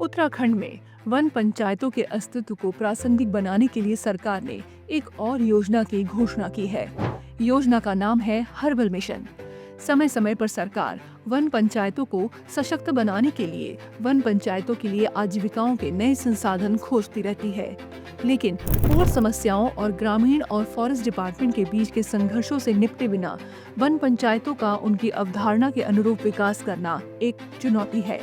उत्तराखंड में वन पंचायतों के अस्तित्व को प्रासंगिक बनाने के लिए सरकार ने एक और योजना की घोषणा की है। योजना का नाम है हर्बल मिशन। समय समय पर सरकार वन पंचायतों को सशक्त बनाने के लिए वन पंचायतों के लिए आजीविकाओं के नए संसाधन खोजती रहती है, लेकिन और समस्याओं और ग्रामीण और फॉरेस्ट डिपार्टमेंट के बीच के संघर्षों से निपटे बिना वन पंचायतों का उनकी अवधारणा के अनुरूप विकास करना एक चुनौती है।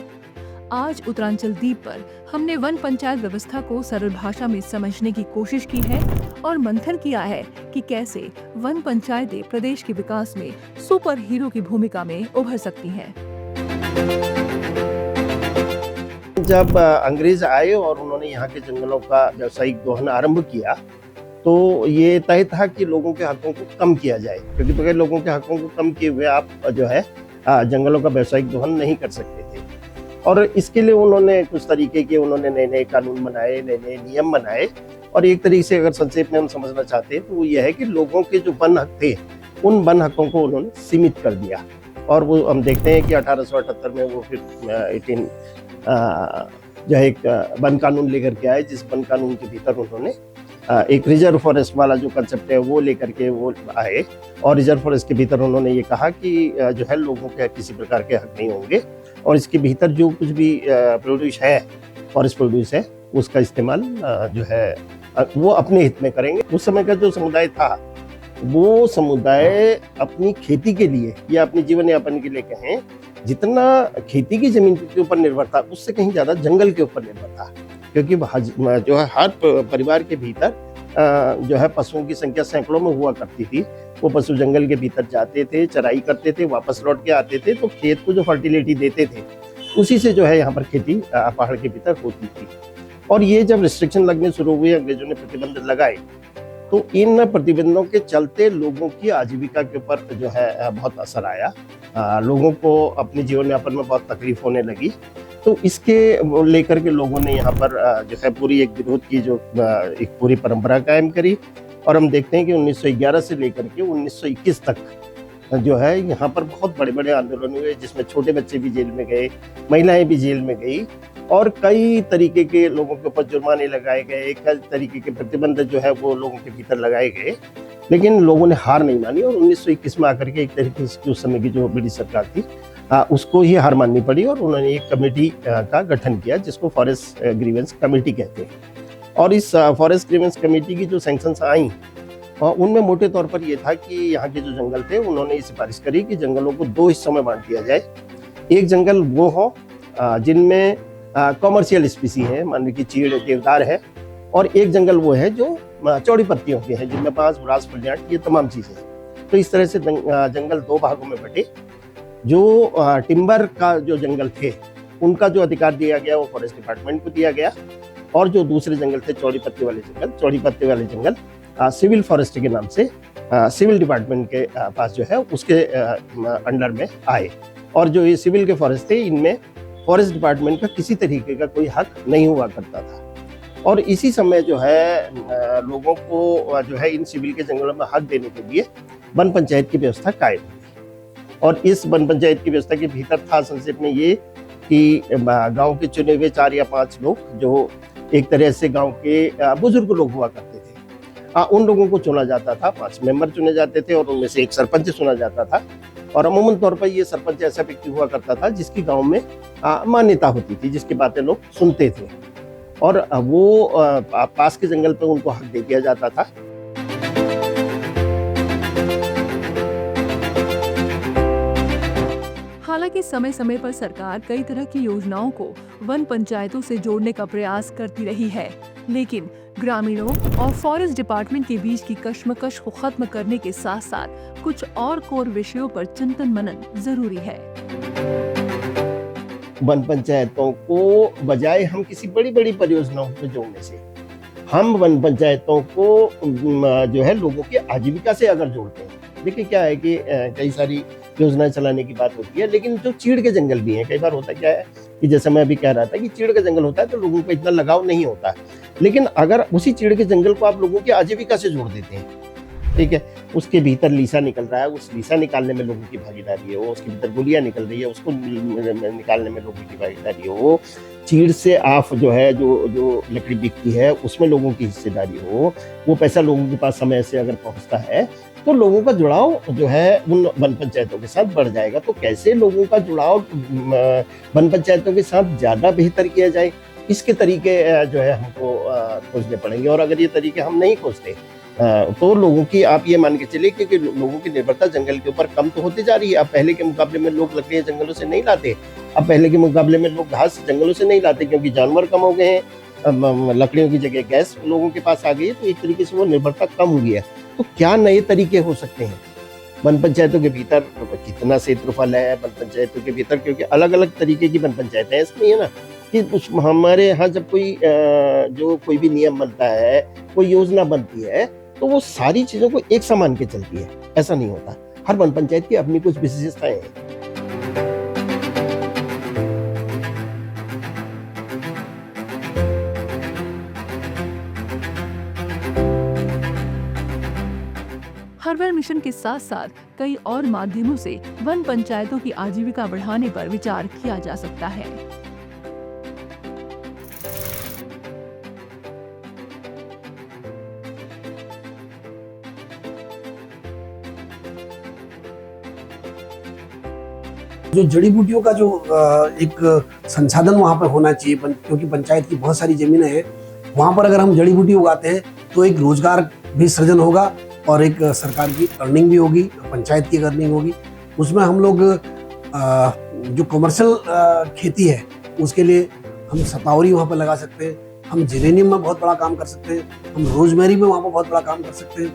आज उत्तरांचल द्वीप पर हमने वन पंचायत व्यवस्था को सरल भाषा में समझने की कोशिश की है और मंथन किया है कि कैसे वन पंचायतें प्रदेश के विकास में सुपर हीरो की भूमिका में उभर सकती हैं। जब अंग्रेज आए और उन्होंने यहाँ के जंगलों का व्यावसायिक दोहन आरंभ किया तो ये तय था कि लोगों के हकों को कम किया जाए, क्योंकि बगैर लोगों के हकों को कम किए हुए आप जो है जंगलों का व्यावसायिक दोहन नहीं कर सकते थे। और इसके लिए उन्होंने कुछ तरीके के नए नए कानून बनाए, नए नए नियम बनाए। और एक तरीके से अगर संक्षेप में हम समझना चाहते हैं तो वो ये है कि लोगों के जो वन हक थे उन वन हकों को उन्होंने सीमित कर दिया। और वो हम देखते हैं कि 1878 में वो फिर 18 जो है एक वन कानून लेकर के आए, जिस वन कानून के भीतर उन्होंने एक रिजर्व फॉरेस्ट वाला जो कंसेप्ट है वो लेकर के वो आए। और रिजर्व फॉरेस्ट के भीतर उन्होंने ये कहा कि जो है लोगों के किसी प्रकार के हक नहीं होंगे और इसके भीतर जो कुछ भी प्रोड्यूस है, फॉरेस्ट प्रोड्यूस है, उसका इस्तेमाल जो है वो अपने हित में करेंगे। उस समय का जो समुदाय था वो समुदाय अपनी खेती के लिए या अपने जीवन यापन के लिए कहें, जितना खेती की जमीन के ऊपर निर्भर था उससे कहीं ज्यादा जंगल के ऊपर निर्भर था। क्योंकि जो है हर परिवार के भीतर जो है पशुओं की संख्या सैकड़ों में हुआ करती थी। वो पशु जंगल के भीतर जाते थे, चराई करते थे, वापस लौट के आते थे, तो खेत को जो फर्टिलिटी देते थे उसी से जो है यहाँ पर खेती पहाड़ के भीतर होती थी। और ये जब रिस्ट्रिक्शन लगने शुरू हुए, अंग्रेजों ने प्रतिबंध लगाए, तो इन प्रतिबंधों के चलते लोगों की आजीविका के ऊपर जो है बहुत असर आया। लोगों को अपने जीवन यापन में बहुत तकलीफ होने लगी। तो इसके लेकर के लोगों ने यहाँ पर जो है पूरी एक विरोध की, जो एक पूरी परंपरा कायम करी। और हम देखते हैं कि 1911 से लेकर के 1921 तक जो है यहाँ पर बहुत बड़े बड़े आंदोलन हुए, जिसमें छोटे बच्चे भी जेल में गए, महिलाएं भी जेल में गई और कई तरीके के लोगों के ऊपर जुर्माने लगाए गए, कई तरीके के प्रतिबंध जो है वो लोगों के भीतर लगाए गए। लेकिन लोगों ने हार नहीं मानी और 1921 में आकर के एक तरीके से उस समय की जो ब्रिटिश सरकार थी उसको ही हार माननी पड़ी और उन्होंने एक कमेटी का गठन किया, जिसको फॉरेस्ट ग्रीवेंस कमेटी कहते हैं। और इस फॉरेस्ट ग्रीवेंस कमेटी की जो सैंक्शंस आई उनमें मोटे तौर पर यह था कि यहाँ के जो जंगल थे उन्होंने ये सिफारिश करी कि जंगलों को दो हिस्सों में बांट दिया जाए। एक जंगल वो हो जिनमें कॉमर्शियल स्पीसी है, मान लीजिए चीड़, देवदार है, और एक जंगल वो है जो चौड़ी पत्तियों के हैं, जिनमें बांस, बुरास, फलियां, ये तमाम चीजें हैं। तो इस तरह से जंगल दो भागों में बटे। जो टिम्बर का जो जंगल थे उनका जो अधिकार दिया गया वो फॉरेस्ट डिपार्टमेंट को दिया गया, और जो दूसरे जंगल थे चौड़ी पत्ती वाले जंगल सिविल फॉरेस्ट के नाम से सिविल डिपार्टमेंट के पास जो है उसके अंडर में आए। और जो ये सिविल के फॉरेस्ट थे इनमें फॉरेस्ट डिपार्टमेंट का किसी तरीके का कोई हक नहीं हुआ करता था। और इसी समय जो है लोगों को जो है इन सिविल के जंगलों में हक देने के लिए वन पंचायत की व्यवस्था कायम हुई। और इस वन पंचायत की व्यवस्था के भीतर था संक्षेप में ये कि गांव के चुने हुए 4 या 5 लोग, जो एक तरह से गांव के बुजुर्ग लोग हुआ करते थे, उन लोगों को चुना जाता था। 5 मेंबर चुने जाते थे और उनमें से एक सरपंच चुना जाता था। और अमूमन तौर पर ये सरपंच ऐसा व्यक्ति हुआ करता था जिसकी गांव में मान्यता होती थी, जिसकी बातें लोग सुनते थे, और वो पास के जंगल पर उनको हक दे दिया जाता था। हालांकि समय समय पर सरकार कई तरह की योजनाओं को वन पंचायतों से जोड़ने का प्रयास करती रही है, लेकिन ग्रामीणों और फॉरेस्ट डिपार्टमेंट के बीच की कश्मकश को खत्म करने के साथ साथ कुछ और कोर विषयों पर चिंतन मनन जरूरी है। वन पंचायतों को बजाय हम किसी बड़ी बड़ी परियोजनाओं को जोड़ने से, हम वन पंचायतों को जो है लोगों की आजीविका से अगर जोड़ते हैं। देखिए क्या है कि कई सारी योजनाएं चलाने की बात होती है, लेकिन जो चीड़ के जंगल भी हैं, कई बार होता क्या है कि जैसे मैं अभी कह रहा था कि चीड़ का जंगल होता है तो लोगों को इतना लगाव नहीं होता है। लेकिन अगर उसी चीड़ के जंगल को आप लोगों की आजीविका से जोड़ देते हैं, ठीक है, उसके भीतर लीसा निकल रहा है, उस लीसा निकालने में लोगों की भागीदारी हो, उसके भीतर गोलियां निकल रही है, उसको निकालने में लोगों की भागीदारी हो, चीड़ से आफ जो है जो लकड़ी बिकती है उसमें लोगों की हिस्सेदारी हो, वो पैसा लोगों के पास समय से अगर पहुंचता है तो लोगों का जुड़ाव जो है उन वन पंचायतों के साथ बढ़ जाएगा। तो कैसे लोगों का जुड़ाव वन पंचायतों के साथ ज्यादा बेहतर किया जाए, इसके तरीके जो है हमको खोजने पड़ेंगे। और अगर ये तरीके हम नहीं खोजते तो लोगों की, आप ये मान के चलिए कि लोगों की निर्भरता जंगल के ऊपर कम तो होती जा रही है। अब पहले के मुकाबले में लोग लकड़ियां जंगलों से नहीं लाते, अब पहले के मुकाबले में लोग घास जंगलों से नहीं लाते क्योंकि जानवर कम हो गए हैं, लकड़ियों की जगह गैस लोगों के पास आ गई है, तो एक तरीके से वो निर्भरता कम हो गई है। तो क्या नए तरीके हो सकते हैं वन पंचायतों के भीतर? कितना क्षेत्रफल है वन पंचायतों के भीतर, क्योंकि अलग अलग तरीके की वन पंचायतें हैं। इसमें है ना कि हमारे यहाँ जब कोई भी नियम बनता है, कोई योजना बनती है, तो वो सारी चीजों को एक समान के चलती है, ऐसा नहीं होता। हर वन पंचायत की अपनी कुछ विशेषताएं हैं। हर्बल मिशन के साथ साथ कई और माध्यमों से वन पंचायतों की आजीविका बढ़ाने पर विचार किया जा सकता है। जो जड़ी बूटियों का जो एक संसाधन वहाँ पर होना चाहिए, क्योंकि पंचायत की बहुत सारी जमीनें हैं, वहाँ पर अगर हम जड़ी बूटी उगाते हैं तो एक रोजगार भी सृजन होगा और एक सरकार की अर्निंग भी होगी, पंचायत की अर्निंग होगी। उसमें हम लोग जो कमर्शियल खेती है उसके लिए हम सतावरी वहाँ पर लगा सकते हैं, हम जेरेनियम में बहुत बड़ा काम कर सकते हैं, हम रोजमेरी में वहाँ पर बहुत बड़ा काम कर सकते हैं,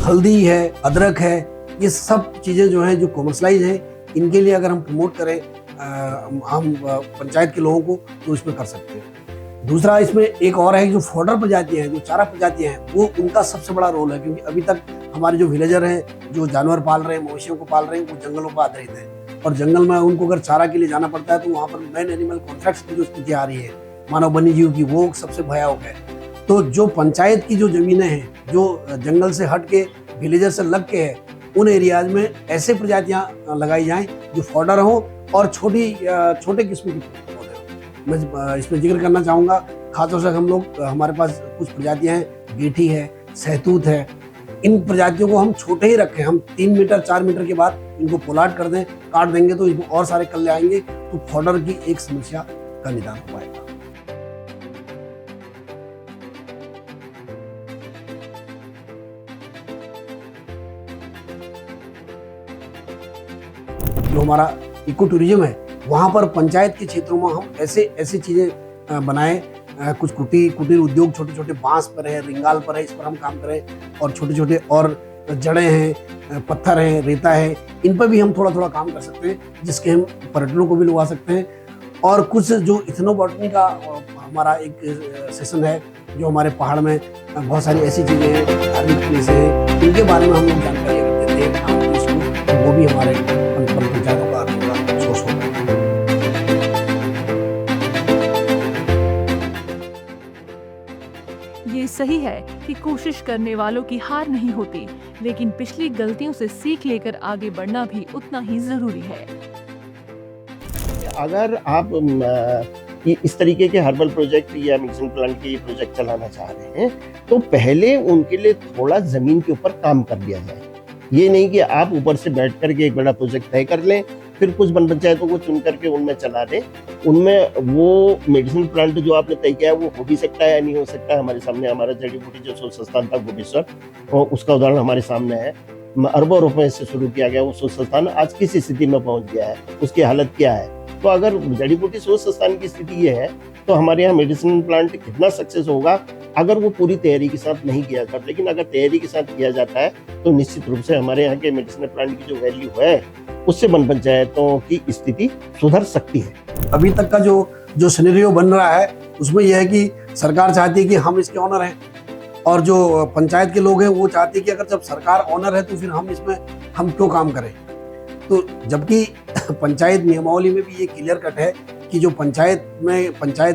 हल्दी है, अदरक है, ये सब चीज़ें जो हैं जो कमर्शलाइज हैं, इनके लिए अगर हम प्रमोट करें हम पंचायत के लोगों को, तो इसमें कर सकते हैं। दूसरा इसमें एक और है, जो फॉडर प्रजातियां हैं, जो चारा प्रजातियां हैं, वो उनका सबसे बड़ा रोल है, क्योंकि अभी तक हमारे जो विलेजर हैं, जो जानवर पाल रहे हैं, मवेशियों को पाल रहे हैं, वो जंगलों पर आधारित हैं, और जंगल में उनको अगर चारा के लिए जाना पड़ता है तो वहाँ पर मैन एनिमल कॉन्फ्लिक्ट्स की जो स्थिति आ रही है मानव वन्य जीव की, वो सबसे भयावह है। तो जो पंचायत की जो जमीनें हैं, जो जंगल से हट के विलेजर से लग के है, उन एरियाज में ऐसे प्रजातियां लगाई जाएं जो फॉडर हो और छोटे किस्म की पौधे हो। मैं इसमें जिक्र करना चाहूँगा, खासतौर से हम लोग, हमारे पास कुछ प्रजातियां हैं, गेठी है, सहतूत है, इन प्रजातियों को हम छोटे ही रखें, हम 3 मीटर 4 मीटर के बाद इनको पोलाट कर दें, काट देंगे तो इसमें और सारे कल्ले आएंगे, तो फॉडर की एक समस्या का निदान हो पाएगा। जो हमारा इको टूरिज्म है, वहाँ पर पंचायत के क्षेत्रों में हम ऐसे चीज़ें बनाएं, कुछ कुटीर उद्योग, छोटे छोटे बांस पर है, रिंगाल पर है, इस पर हम काम करें, और छोटे छोटे और जड़ें हैं, पत्थर हैं, रेता है, इन पर भी हम थोड़ा थोड़ा काम कर सकते हैं, जिसके हम पर्यटनों को भी लगा सकते हैं। और कुछ जो इथनोबॉटनी का हमारा एक सेशन है, जो हमारे पहाड़ में बहुत सारी ऐसी चीज़ें हैं, धार्मिक प्लेस है, इनके बारे में हम लोग जानकारी अगर देते हैं, तो वो भी हमारे पंचायतों का सोर्स होता है। ये सही है कि कोशिश करने वालों की हार नहीं होती, लेकिन पिछली गलतियों से सीख लेकर आगे बढ़ना भी उतना ही जरूरी है। अगर आप इस तरीके के हर्बल प्रोजेक्ट या मिक्सिंग प्लांट के प्रोजेक्ट चलाना चाह रहे हैं, तो पहले उनके लिए थोड़ा जमीन के ऊपर काम कर लिया जाए। ये नहीं कि आप ऊपर से बैठ करके एक बड़ा प्रोजेक्ट तय कर लें, फिर कुछ वन पंचायतों को चुन करके उनमें चला दें। उनमें वो मेडिसिन प्लांट जो आपने तय किया है वो हो भी सकता है या नहीं हो सकता है। हमारे सामने हमारा जड़ी बूटी जो शोध संस्थान था गोपेश्वर, और उसका उदाहरण हमारे सामने है। अरबों रुपए से शुरू किया गया वो शोध संस्थान आज किस स्थिति में पहुंच गया है, उसकी हालत क्या है। तो अगर जड़ी बूटी शोध संस्थान की स्थिति ये है, तो हमारे यहाँ मेडिसिन प्लांट कितना सक्सेस होगा अगर वो पूरी तैयारी के साथ नहीं किया जाता। लेकिन अगर तैयारी के साथ किया जाता है तो निश्चित रूप से हमारे यहाँ के मेडिसिन प्लांट की जो वैल्यू है, उससे वन पंचायतों की स्थिति सुधर सकती है। अभी तक का जो सिनेरियो बन रहा है, उसमें यह है कि सरकार चाहती है कि हम इसके ऑनर हैं, और जो पंचायत के लोग हैं वो चाहते हैं कि अगर जब सरकार ऑनर है तो फिर हम क्यों काम करें। तो जबकि पंचायत नियमावली में भी ये क्लियर कट है कि जो पंचायत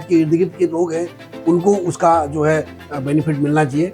के इर्द गिर्द के लोग हैं, उनको उसका जो है बेनिफिट मिलना चाहिए।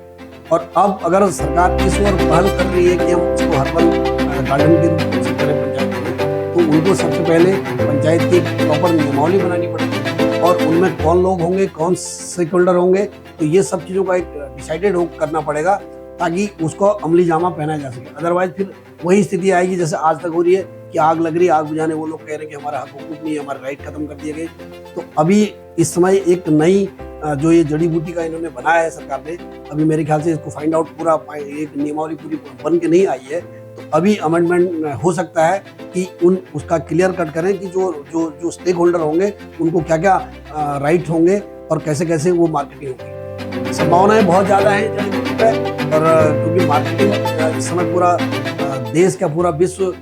और अब अगर सरकार इस ओर पहल कर रही है कि हम इसको हर्बल गार्डन के रूप में करें पंचायत में, तो उनको सबसे पहले पंचायत की प्रॉपर नियमावली बनानी पड़ेगी और उनमें कौन लोग होंगे, कौन स्टेक होल्डर होंगे, तो ये सब चीज़ों का एक डिसाइडेड करना पड़ेगा ताकि उसको अमली जामा पहनाया जा सके। अदरवाइज फिर वही स्थिति आएगी जैसे आज तक हो रही है कि आग लग रही है, आग बुझाने वो लोग कह रहे हैं कि हमारा हक हुकूक नहीं है, हमारे राइट खत्म कर दिए गए। तो अभी इस समय एक नई जो ये जड़ी बूटी का इन्होंने बनाया है सरकार ने, अभी मेरे ख्याल से इसको फाइंड आउट पूरा एक नियमावली पूरी बन के नहीं आई है, तो अभी अमेंडमेंट हो सकता है कि उसका क्लियर कट करें कि जो स्टेक होल्डर होंगे उनको क्या क्या राइट होंगे और कैसे कैसे वो मार्केटिंग होगी। संभावनाएं बहुत ज़्यादा हैं जड़ी बूटी पे, और क्योंकि मार्केटिंग इस समय पूरा देश का पूरा विश्व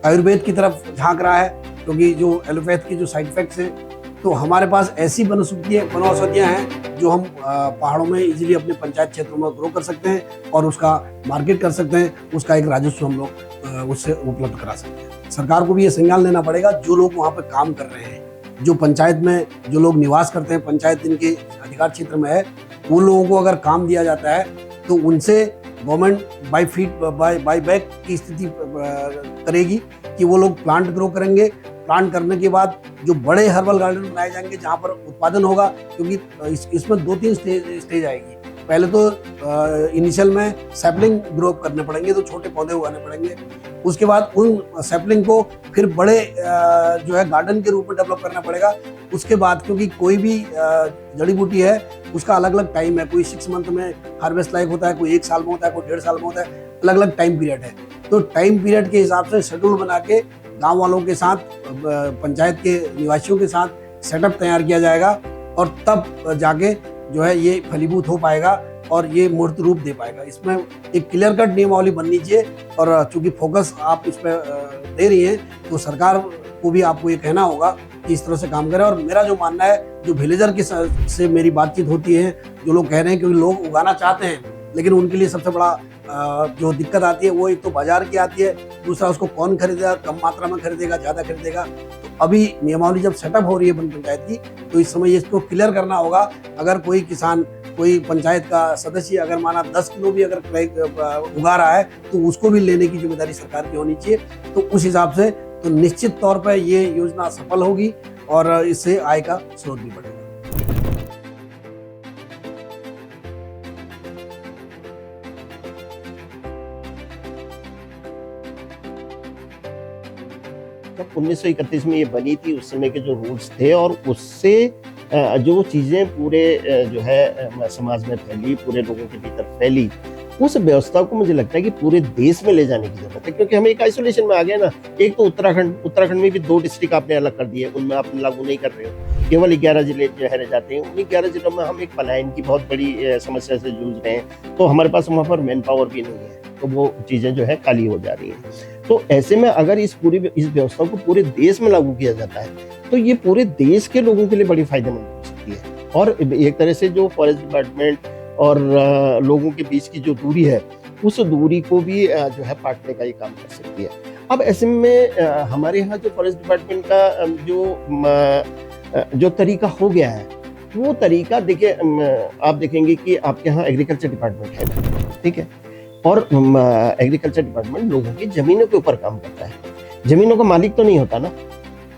आयुर्वेद की तरफ झांक रहा है, क्योंकि जो एलोपैथ की जो साइड इफेक्ट्स हैं, तो हमारे पास ऐसी वनौषधियाँ हैं जो हम पहाड़ों में इजीली अपने पंचायत क्षेत्रों में ग्रो कर सकते हैं और उसका मार्केट कर सकते हैं, उसका एक राजस्व हम लोग उससे उपलब्ध करा सकते हैं। सरकार को भी ये संज्ञान लेना पड़ेगा, जो लोग वहाँ पर काम कर रहे हैं, जो पंचायत में जो लोग निवास करते हैं, पंचायत इनके अधिकार क्षेत्र में है, उन लोगों को अगर काम दिया जाता है तो उनसे गवर्नमेंट बाय बैक की स्थिति करेगी कि वो लोग प्लांट ग्रो करेंगे। प्लांट करने के बाद जो बड़े हर्बल गार्डन बनाए जाएंगे जहाँ पर उत्पादन होगा, क्योंकि इसमें 2-3 स्टेज आएगी। पहले तो इनिशियल में सैपलिंग ग्रो करने पड़ेंगे, तो छोटे पौधे उगाने पड़ेंगे। उसके बाद उन सैपलिंग को फिर बड़े जो है गार्डन के रूप में डेवलप करना पड़ेगा। उसके बाद क्योंकि कोई भी जड़ी बूटी है उसका अलग अलग टाइम है, कोई 6 मंथ में हार्वेस्ट लायक होता है, कोई 1 साल में होता है, कोई 1.5 साल में होता है, अलग अलग टाइम पीरियड है। तो टाइम पीरियड के हिसाब से शेड्यूल बना के गाँव वालों के साथ, पंचायत के निवासियों के साथ सेटअप तैयार किया जाएगा और तब जाके जो है ये फलीभूत हो पाएगा और ये मूर्त रूप दे पाएगा। इसमें एक क्लियर कट नियमावली बननी चाहिए, और चूंकि फोकस आप इस पर दे रही हैं तो सरकार को भी आपको ये कहना होगा कि इस तरह से काम करें। और मेरा जो मानना है, जो विलेजर के से मेरी बातचीत होती है, जो लोग कह रहे हैं कि लोग उगाना चाहते हैं लेकिन उनके लिए सबसे बड़ा जो दिक्कत आती है वो एक तो बाजार की आती है, दूसरा उसको कौन खरीदेगा, कम मात्रा में खरीदेगा, ज़्यादा खरीदेगा। तो अभी नियमावली जब सेटअप हो रही है पंचायत की, तो इस समय इसको क्लियर करना होगा। अगर कोई किसान, कोई पंचायत का सदस्य अगर माना 10 किलो भी अगर उगा रहा है तो उसको भी लेने की जिम्मेदारी सरकार की होनी चाहिए। तो उस हिसाब से तो निश्चित तौर पर ये योजना सफल होगी और इससे आय का स्रोत भी बढ़ेगा। जब 1931 में ये बनी थी, उस समय के जो रूल्स थे और उससे जो चीज़ें पूरे जो है समाज में फैली, पूरे लोगों के भीतर फैली, उस व्यवस्था को मुझे लगता है कि पूरे देश में ले जाने की जरूरत है। क्योंकि हम एक आइसोलेशन में आ गए ना। एक तो उत्तराखंड में भी 2 डिस्ट्रिक्ट आपने अलग कर दिए, उनमें आप लागू नहीं कर रहे हो, केवल 11 जिले जो है रह जाते हैं। उन्हीं 11 जिलों में हम एक पलायन की बहुत बड़ी समस्या से जूझ रहे हैं, तो हमारे पास वहाँ पर मैन पावर भी नहीं है, तो वो चीज़ें जो है खाली हो जा रही हैं। तो ऐसे में अगर इस व्यवस्था को पूरे देश में लागू किया जाता है तो ये पूरे देश के लोगों के लिए बड़ी फायदेमंद हो सकती है, और एक तरह से जो फॉरेस्ट डिपार्टमेंट और लोगों के बीच की जो दूरी है, उस दूरी को भी जो है पाटने का ये काम कर सकती है। अब ऐसे में हमारे यहाँ जो फॉरेस्ट डिपार्टमेंट का जो तरीका हो गया है, वो तरीका देखिए, आप देखेंगे कि आपके यहाँ एग्रीकल्चर डिपार्टमेंट है, ठीक है, और एग्रीकल्चर डिपार्टमेंट लोगों की जमीनों के ऊपर काम करता है। जमीनों का मालिक तो नहीं होता ना,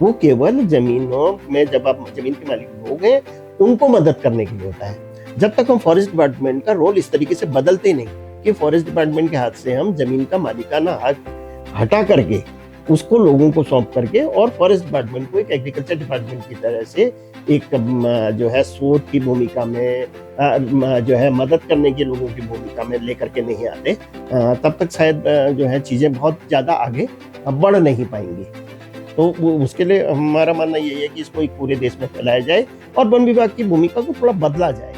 वो केवल जमीनों में, जब आप जमीन के मालिक लोग हैं, उनको मदद करने के लिए होता है। जब तक हम फॉरेस्ट डिपार्टमेंट का रोल इस तरीके से बदलते नहीं कि फॉरेस्ट डिपार्टमेंट के हाथ से हम जमीन का मालिकाना हक हटा करके उसको लोगों को सौंप करके और फॉरेस्ट डिपार्टमेंट को एक एग्रीकल्चर डिपार्टमेंट की तरह से एक जो है शोध की भूमिका में, जो है मदद करने की लोगों की भूमिका में लेकर के नहीं आते, तब तक शायद जो है चीज़ें बहुत ज़्यादा आगे बढ़ नहीं पाएंगी। तो उसके लिए हमारा मानना यही है कि इसको एक पूरे देश में फैलाया जाए और वन विभाग की भूमिका को थोड़ा बदला जाए।